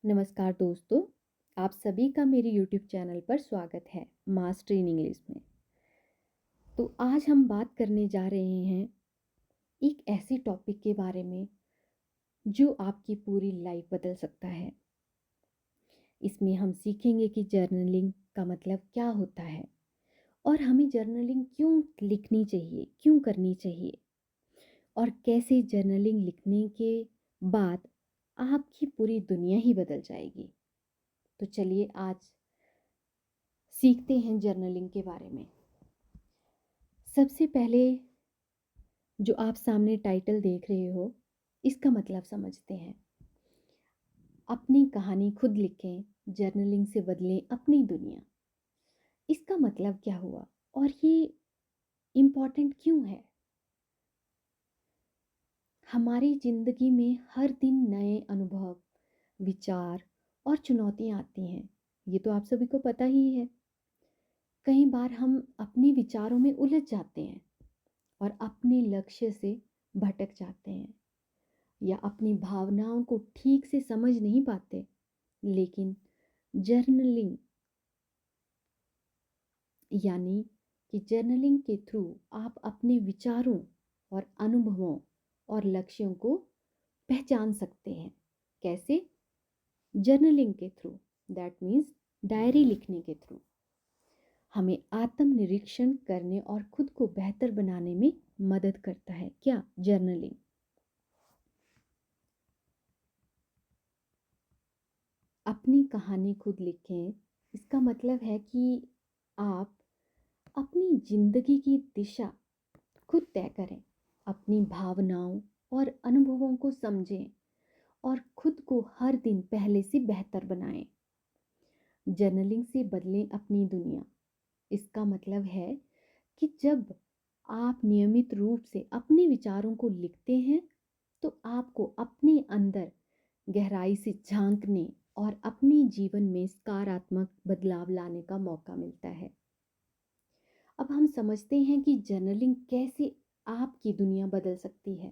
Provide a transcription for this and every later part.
नमस्कार दोस्तों, आप सभी का मेरे यूट्यूब चैनल पर स्वागत है मास्टर इन इंग्लिश में। तो आज हम बात करने जा रहे हैं एक ऐसे टॉपिक के बारे में जो आपकी पूरी लाइफ बदल सकता है। इसमें हम सीखेंगे कि जर्नलिंग का मतलब क्या होता है और हमें जर्नलिंग क्यों लिखनी चाहिए, क्यों करनी चाहिए और कैसे जर्नलिंग लिखने के बाद आपकी पूरी दुनिया ही बदल जाएगी। तो चलिए आज सीखते हैं जर्नलिंग के बारे में। सबसे पहले जो आप सामने टाइटल देख रहे हो, इसका मतलब समझते हैं। अपनी कहानी खुद लिखें, जर्नलिंग से बदलें अपनी दुनिया। इसका मतलब क्या हुआ और ये इम्पोर्टेंट क्यों है? हमारी ज़िंदगी में हर दिन नए अनुभव, विचार और चुनौतियाँ आती हैं। ये तो आप सभी को पता ही है। कई बार हम अपने विचारों में उलझ जाते हैं और अपने लक्ष्य से भटक जाते हैं या अपनी भावनाओं को ठीक से समझ नहीं पाते। लेकिन जर्नलिंग यानी कि जर्नलिंग के थ्रू आप अपने विचारों और अनुभवों और लक्ष्यों को पहचान सकते हैं। कैसे? जर्नलिंग के थ्रू, दैट मीन्स डायरी लिखने के थ्रू। हमें आत्मनिरीक्षण करने और खुद को बेहतर बनाने में मदद करता है। क्या? जर्नलिंग। अपनी कहानी खुद लिखें, इसका मतलब है कि आप अपनी जिंदगी की दिशा खुद तय करें, अपनी भावनाओं और अनुभवों को समझें और खुद को हर दिन पहले से बेहतर बनाएं। जर्नलिंग से बदलें अपनी दुनिया। इसका मतलब है कि जब आप नियमित रूप से अपने विचारों को लिखते हैं तो आपको अपने अंदर गहराई से झांकने और अपने जीवन में सकारात्मक बदलाव लाने का मौका मिलता है। अब हम समझते हैं कि जर्नलिंग कैसे आपकी दुनिया बदल सकती है।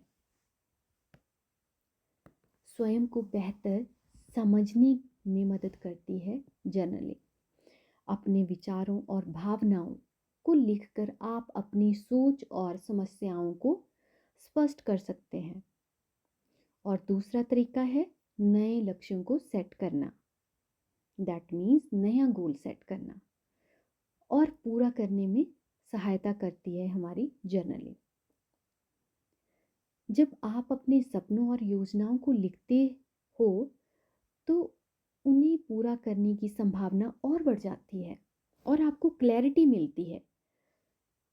स्वयं को बेहतर समझने में मदद करती है जर्नलिंग। अपने विचारों और भावनाओं को लिखकर आप अपनी सोच और समस्याओं को स्पष्ट कर सकते हैं। और दूसरा तरीका है नए लक्ष्यों को सेट करना, दैट मीन्स नया गोल सेट करना और पूरा करने में सहायता करती है हमारी जर्नलिंग। जब आप अपने सपनों और योजनाओं को लिखते हो तो उन्हें पूरा करने की संभावना और बढ़ जाती है और आपको क्लैरिटी मिलती है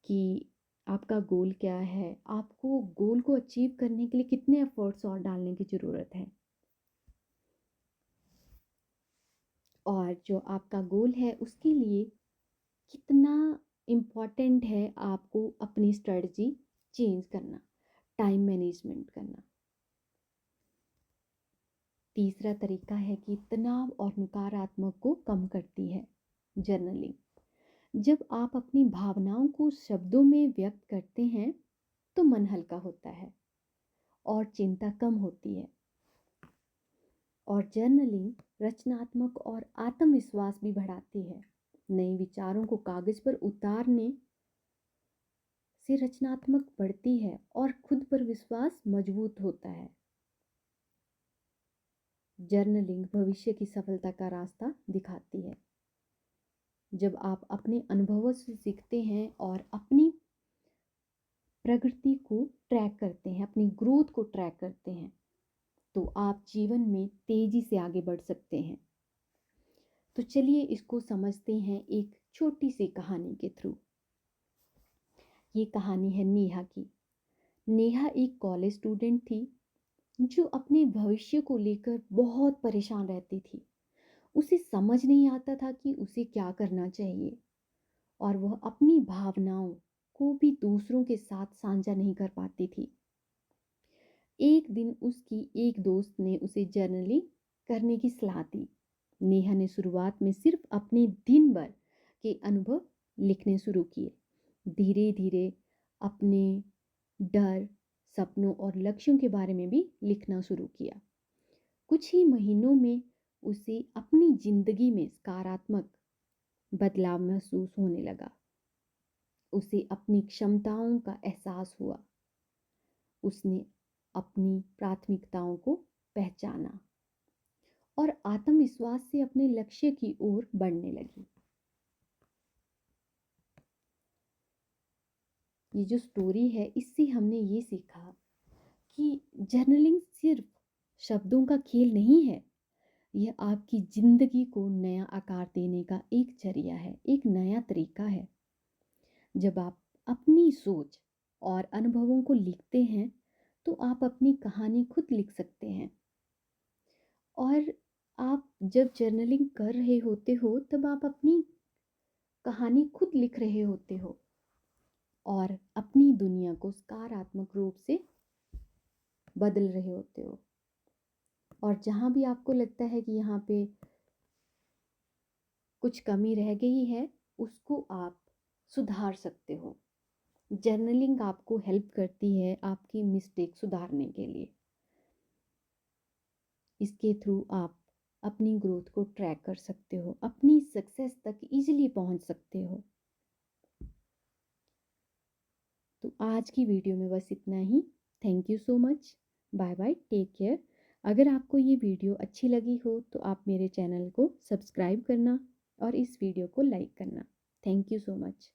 कि आपका गोल क्या है, आपको गोल को अचीव करने के लिए कितने एफर्ट्स और डालने की ज़रूरत है और जो आपका गोल है उसके लिए कितना इम्पॉर्टेंट है आपको अपनी स्ट्रेटजी चेंज करना, टाइम मैनेजमेंट करना। तीसरा तरीका है कि तनाव और नकारात्मक को कम करती है जर्नलिंग। जब आप अपनी भावनाओं को शब्दों में व्यक्त करते हैं तो मन हल्का होता है और चिंता कम होती है। और जर्नलिंग रचनात्मक और आत्मविश्वास भी बढ़ाती है। नए विचारों को कागज पर उतारने से रचनात्मक बढ़ती है और खुद पर विश्वास मजबूत होता है। जर्नलिंग भविष्य की सफलता का रास्ता दिखाती है। जब आप अपने अनुभवों से सीखते हैं और अपनी प्रगति को ट्रैक करते हैं, अपनी ग्रोथ को ट्रैक करते हैं, तो आप जीवन में तेजी से आगे बढ़ सकते हैं। तो चलिए इसको समझते हैं एक छोटी सी कहानी के थ्रू। ये कहानी है नेहा की। नेहा एक कॉलेज स्टूडेंट थी जो अपने भविष्य को लेकर बहुत परेशान रहती थी। उसे समझ नहीं आता था कि उसे क्या करना चाहिए और वह अपनी भावनाओं को भी दूसरों के साथ साझा नहीं कर पाती थी। एक दिन उसकी एक दोस्त ने उसे जर्नलिंग करने की सलाह दी। नेहा ने शुरुआत में सिर्फ अपने दिन भर के अनुभव लिखने शुरू किए। धीरे धीरे अपने डर, सपनों और लक्ष्यों के बारे में भी लिखना शुरू किया। कुछ ही महीनों में उसे अपनी ज़िंदगी में सकारात्मक बदलाव महसूस होने लगा। उसे अपनी क्षमताओं का एहसास हुआ। उसने अपनी प्राथमिकताओं को पहचाना और आत्मविश्वास से अपने लक्ष्य की ओर बढ़ने लगी। ये जो स्टोरी है, इससे हमने ये सीखा कि जर्नलिंग सिर्फ शब्दों का खेल नहीं है। यह आपकी ज़िंदगी को नया आकार देने का एक ज़रिया है, एक नया तरीका है। जब आप अपनी सोच और अनुभवों को लिखते हैं तो आप अपनी कहानी खुद लिख सकते हैं। और आप जब जर्नलिंग कर रहे होते हो तब आप अपनी कहानी खुद लिख रहे होते हो और अपनी दुनिया को सकारात्मक रूप से बदल रहे होते हो। और जहाँ भी आपको लगता है कि यहाँ पे कुछ कमी रह गई है, उसको आप सुधार सकते हो। जर्नलिंग आपको हेल्प करती है आपकी मिस्टेक सुधारने के लिए। इसके थ्रू आप अपनी ग्रोथ को ट्रैक कर सकते हो, अपनी सक्सेस तक इजीली पहुंच सकते हो। तो आज की वीडियो में बस इतना ही। Thank you so much. Bye bye, take care. अगर आपको ये वीडियो अच्छी लगी हो तो आप मेरे चैनल को सब्सक्राइब करना और इस वीडियो को लाइक करना। Thank you so much.